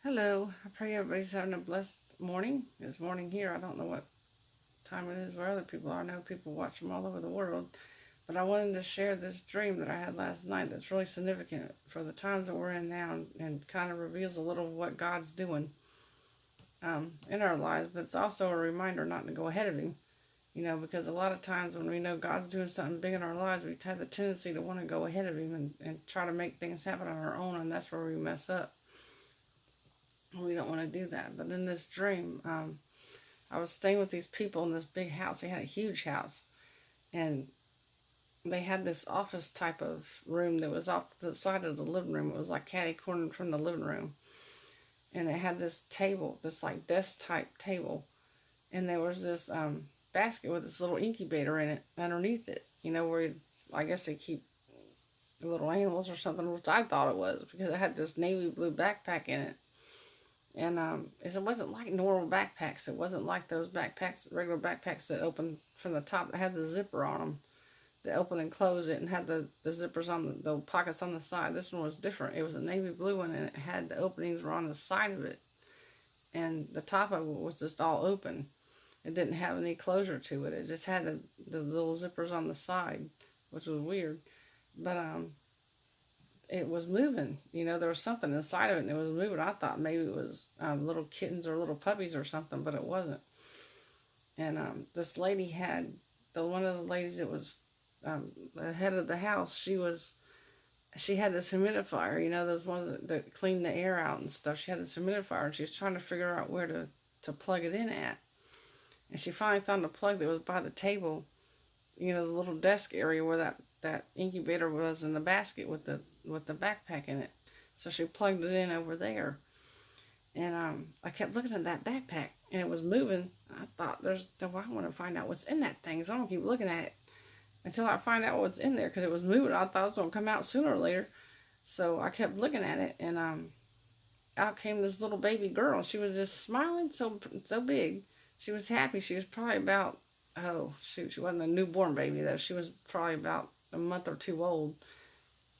Hello. I pray everybody's having a blessed morning. It's morning here. I don't know what time it is where other people are. I know people watch them all over the world. But I wanted to share this dream that I had last night that's really significant for the times that we're in now and kind of reveals a little of what God's doing in our lives. But it's also a reminder not to go ahead of Him, because a lot of times when we know God's doing something big in our lives, we have the tendency to want to go ahead of Him and try to make things happen on our own, and that's where we mess up. We don't want to do that. But in this dream, I was staying with these people in this big house. They had a huge house. And they had this office type of room that was off to the side of the living room. It was like catty cornered from the living room. And it had this table, this like desk type table. And there was this basket with this little incubator in it underneath it. Where I guess they keep little animals or something, which I thought it was because it had this navy blue backpack in it. And it wasn't like normal backpacks. It wasn't like those backpacks, regular backpacks that open from the top that had the zipper on them. They open and close it and had the zippers on the pockets on the side. This one was different. It was a navy blue one, and it had the openings were on the side of it. And the top of it was just all open. It didn't have any closure to it. It just had the little zippers on the side, which was weird. But it was moving. There was something inside of it, and it was moving. I thought maybe it was little kittens or little puppies or something, but it wasn't. And this lady had one of the ladies that was the head of the house. She had this humidifier. Those ones that clean the air out and stuff. She had this humidifier, and she was trying to figure out where to plug it in at. And she finally found a plug that was by the table. The little desk area where that incubator was in the basket with the backpack in it. So she plugged it in over there. And I kept looking at that backpack, and it was moving. I thought, I want to find out what's in that thing, so I don't keep looking at it until I find out what's in there, because it was moving. I thought it was going to come out sooner or later. So I kept looking at it, and out came this little baby girl. She was just smiling so big. She was happy. She was probably about, oh, shoot, she wasn't a newborn baby, though. She was probably about a month or two old.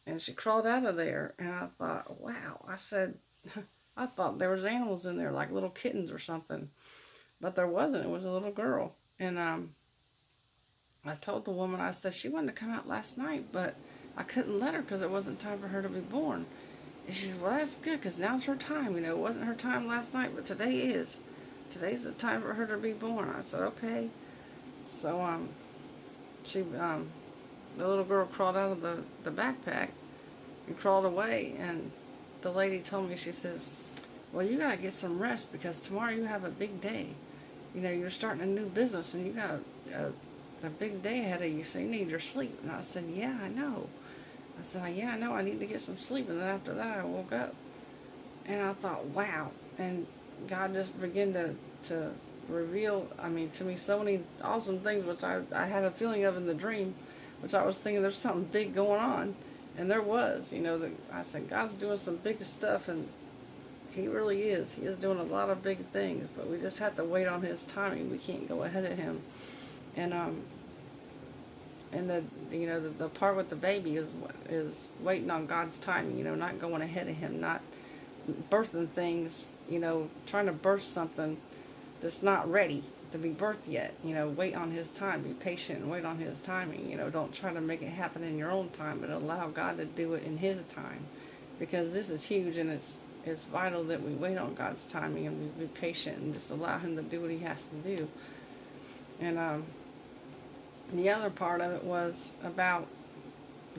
And she crawled out of there, and I thought, wow. I said, I thought there was animals in there, like little kittens or something. But there wasn't. It was a little girl. And I told the woman, I said, she wanted to come out last night, but I couldn't let her because it wasn't time for her to be born. And she said, well, that's good, because now's her time. It wasn't her time last night, but today is. Today's the time for her to be born. I said, okay. So the little girl crawled out of the backpack and crawled away. And the lady told me, she says, well, you got to get some rest, because tomorrow you have a big day. You're starting a new business, and you got a big day ahead of you, so you need your sleep. And I said, yeah, I know. I said, yeah, I know. I need to get some sleep. And then after that, I woke up. And I thought, wow. And God just began to reveal, to me so many awesome things, which I had a feeling of in the dream, which I was thinking there's something big going on. And there was, I said, God's doing some big stuff, and He really is. He is doing a lot of big things, but we just have to wait on His timing. We can't go ahead of Him. And the part with the baby is waiting on God's timing, not going ahead of Him, not birthing things, trying to birth something that's not ready to be birthed yet. Wait on His time. Be patient and wait on His timing. Don't try to make it happen in your own time, but allow God to do it in His time, because this is huge, and it's vital that we wait on God's timing and we be patient and just allow Him to do what He has to do. And the other part of it was about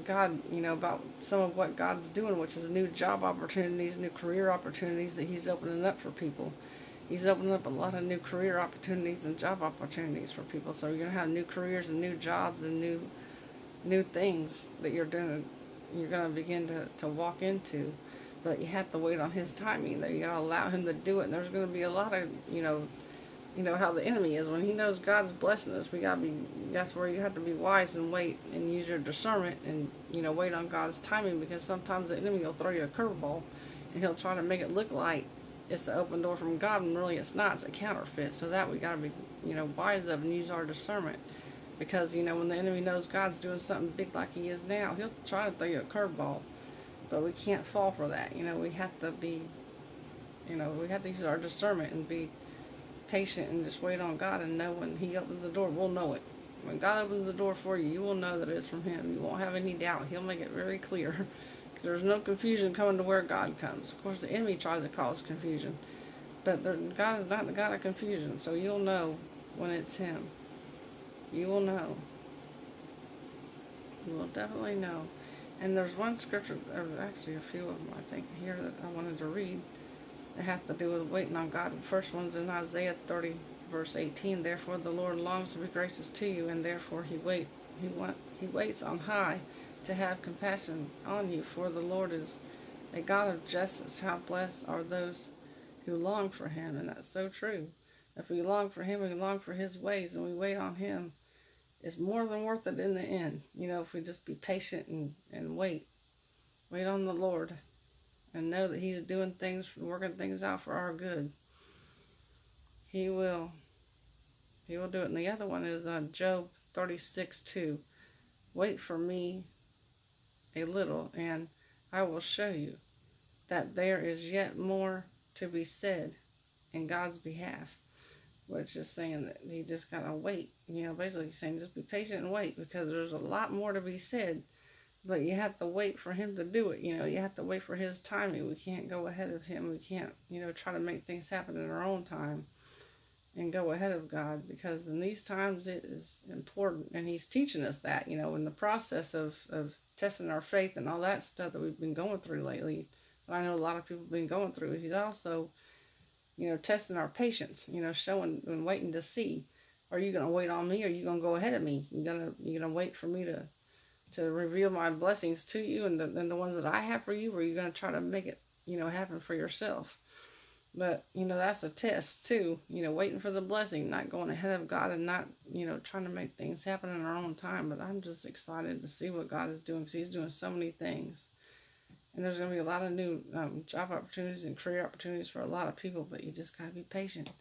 God, about some of what God's doing, which is new job opportunities, new career opportunities that He's opening up for people. He's opening up a lot of new career opportunities and job opportunities for people. So you're going to have new careers and new jobs and new things that you're going to begin to walk into. But you have to wait on His timing, though. You got to allow Him to do it. And there's going to be a lot of, how the enemy is. When he knows God's blessing us, that's where you have to be wise and wait and use your discernment and, wait on God's timing, because sometimes the enemy will throw you a curveball and he'll try to make it look like it's an open door from God, and really it's not. It's a counterfeit. So that we got to be, wise of and use our discernment, because, when the enemy knows God's doing something big like He is now, he'll try to throw you a curveball, but we can't fall for that. We have to be You know, we have to use our discernment and be patient and just wait on God and know when He opens the door, we'll know it. When God opens the door for you, you will know that it's from Him. You won't have any doubt. He'll make it very clear. There's no confusion coming to where God comes. Of course, the enemy tries to cause confusion. But God is not the God of confusion. So you'll know when it's Him. You will know. You will definitely know. And there's one scripture, there's actually a few of them, I think, here that I wanted to read. They have to do with waiting on God. The first one's in Isaiah 30, verse 18. Therefore the Lord longs to be gracious to you, and therefore He waits on high to have compassion on you. For the Lord is a God of justice. How blessed are those who long for Him. And that's so true. If we long for Him, we long for His ways, and we wait on Him, it's more than worth it in the end. You know, if we just be patient and wait on the Lord, and know that He's doing things, working things out for our good. He will do it. And the other one is Job 36:2. Wait for me a little, and I will show you that there is yet more to be said in God's behalf. Which is saying that you just gotta wait. You know, basically saying just be patient and wait, because there's a lot more to be said. But you have to wait for Him to do it. You know, you have to wait for His timing. We can't go ahead of Him. We can't, you know, try to make things happen in our own time and go ahead of God, because in these times it is important. And He's teaching us that, you know, in the process of testing our faith and all that stuff that we've been going through lately. That I know a lot of people have been going through. He's also, you know, testing our patience, you know, showing and waiting to see, are you going to wait on me, or are you going to go ahead of me? You gonna wait for me to reveal my blessings to you and the ones that I have for you, or are you going to try to make it, you know, happen for yourself? But, you know, that's a test too, you know, waiting for the blessing, not going ahead of God and not, you know, trying to make things happen in our own time. But I'm just excited to see what God is doing, because He's doing so many things. And there's going to be a lot of new job opportunities and career opportunities for a lot of people, but you just got to be patient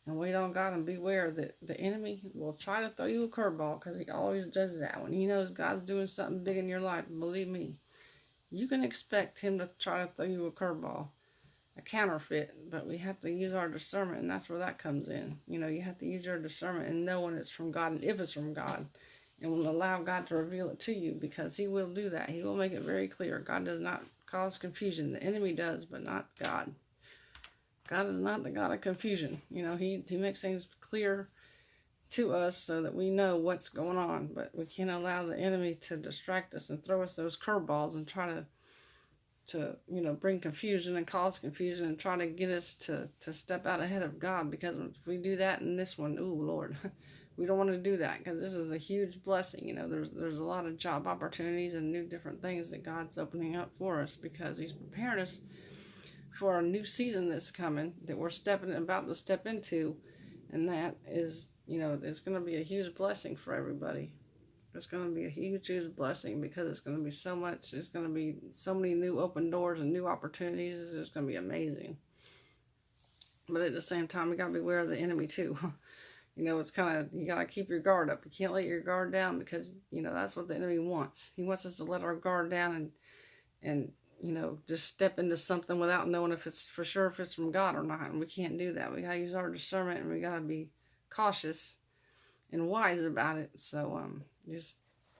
and wait on God, and beware that the enemy will try to throw you a curveball, because he always does that. When he knows God's doing something big in your life, believe me, you can expect him to try to throw you a curveball, a counterfeit. But we have to use our discernment, and that's where that comes in. You know, you have to use your discernment and know when it's from God and if it's from God. And will allow God to reveal it to you, because He will do that. He will make it very clear. God does not cause confusion. The enemy does, but not God. God is not the God of confusion. You know, He makes things clear to us so that we know what's going on. But we can't allow the enemy to distract us and throw us those curveballs and try to you know, bring confusion and cause confusion and try to get us to step out ahead of God. Because if we do that in this one, ooh, Lord, we don't want to do that, because this is a huge blessing. You know, there's a lot of job opportunities and new different things that God's opening up for us, because He's preparing us for a new season that's coming, that we're about to step into. And that is, you know, it's going to be a huge blessing for everybody. It's going to be a huge, huge blessing, because it's going to be so much. It's going to be so many new open doors and new opportunities. It's just going to be amazing. But at the same time, we got to beware of the enemy too. You know, it's kind of, you got to keep your guard up. You can't let your guard down, because, you know, that's what the enemy wants. He wants us to let our guard down and you know, just step into something without knowing if it's for sure, if it's from God or not. And we can't do that. We got to use our discernment, and we got to be cautious and wise about it. So,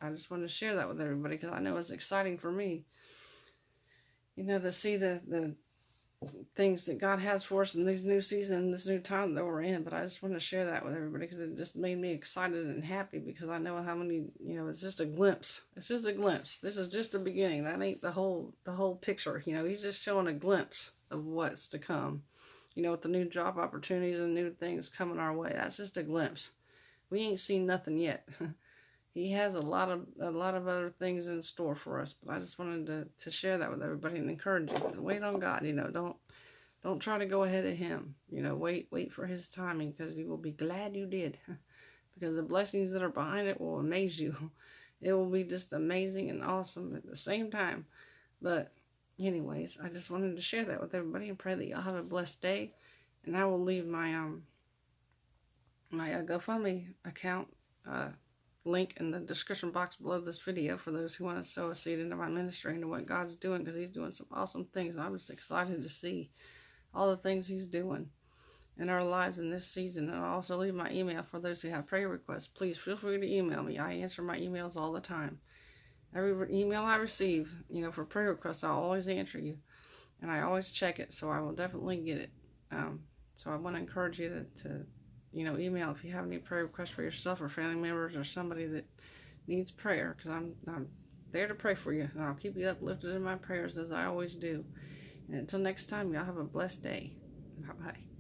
I just wanted to share that with everybody, because I know it's exciting for me, you know, to see the things that God has for us in these new season, this new time that we're in. But I just want to share that with everybody, because it just made me excited and happy, because I know how many, you know, it's just a glimpse. It's just a glimpse. This is just the beginning. That ain't the whole picture. You know, He's just showing a glimpse of what's to come. You know, with the new job opportunities and new things coming our way. That's just a glimpse. We ain't seen nothing yet. He has a lot of other things in store for us. But I just wanted to share that with everybody and encourage you. Wait on God. You know, don't try to go ahead of Him. You know, wait for His timing, because you will be glad you did. Because the blessings that are behind it will amaze you. It will be just amazing and awesome at the same time. But anyways, I just wanted to share that with everybody, and pray that y'all have a blessed day. And I will leave my GoFundMe account link in the description box below this video for those who want to sow a seed into my ministry and to what God's doing, because He's doing some awesome things. And I'm just excited to see all the things He's doing in our lives in this season. And I'll also leave my email for those who have prayer requests. Please feel free to email me. I answer my emails all the time. Every email I receive, for prayer requests, I'll always answer you. And I always check it, so I will definitely get it. So I want to encourage you to email if you have any prayer requests for yourself or family members or somebody that needs prayer, because I'm there to pray for you, and I'll keep you uplifted in my prayers as I always do. And until next time, y'all have a blessed day. Bye-bye.